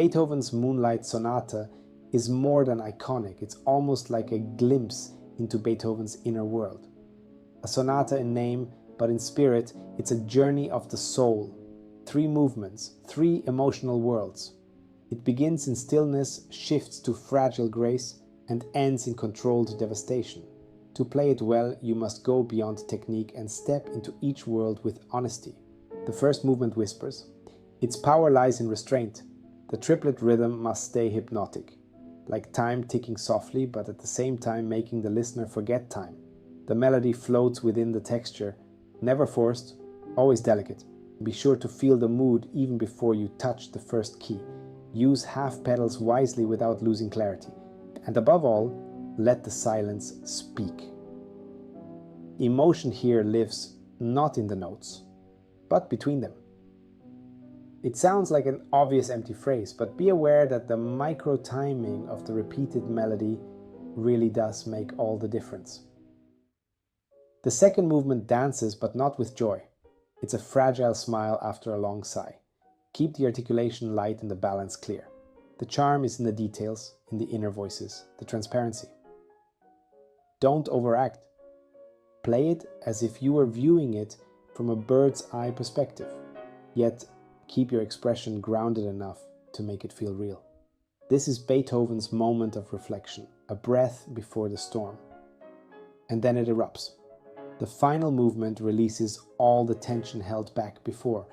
Beethoven's Moonlight Sonata is more than iconic, it's almost like a glimpse into Beethoven's inner world. A sonata in name, but in spirit, it's a journey of the soul. 3 movements, 3 emotional worlds. It begins in stillness, shifts to fragile grace, and ends in controlled devastation. To play it well, you must go beyond technique and step into each world with honesty. The first movement whispers. Its power lies in restraint. The triplet rhythm must stay hypnotic, like time ticking softly, but at the same time making the listener forget time. The melody floats within the texture, never forced, always delicate. Be sure to feel the mood even before you touch the first key. Use half pedals wisely without losing clarity. And above all, let the silence speak. Emotion here lives not in the notes, but between them. It sounds like an obvious empty phrase, but be aware that the micro-timing of the repeated melody really does make all the difference. The second movement dances, but not with joy. It's a fragile smile after a long sigh. Keep the articulation light and the balance clear. The charm is in the details, in the inner voices, the transparency. Don't overact. Play it as if you were viewing it from a bird's eye perspective, yet keep your expression grounded enough to make it feel real. This is Beethoven's moment of reflection, a breath before the storm. And then it erupts. The final movement releases all the tension held back before.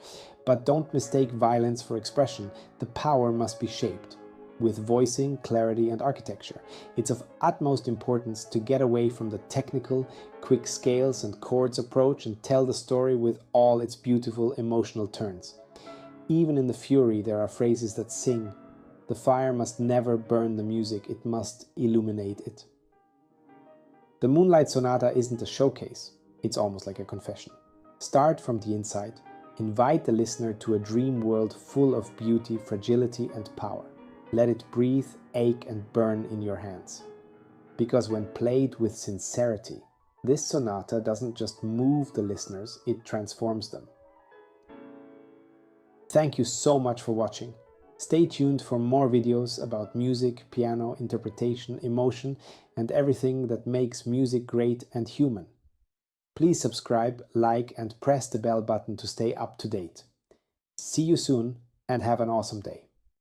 But don't mistake violence for expression. The power must be shaped with voicing, clarity, and architecture. It's of utmost importance to get away from the technical, quick scales and chords approach and tell the story with all its beautiful emotional turns. Even in the fury, there are phrases that sing. The fire must never burn the music, it must illuminate it. The Moonlight Sonata isn't a showcase, it's almost like a confession. Start from the inside. Invite the listener to a dream world full of beauty, fragility, and power. Let it breathe, ache, and burn in your hands. Because when played with sincerity, this sonata doesn't just move the listeners, it transforms them. Thank you so much for watching. Stay tuned for more videos about music, piano, interpretation, emotion, and everything that makes music great and human. Please subscribe, like, and press the bell button to stay up to date. See you soon and have an awesome day.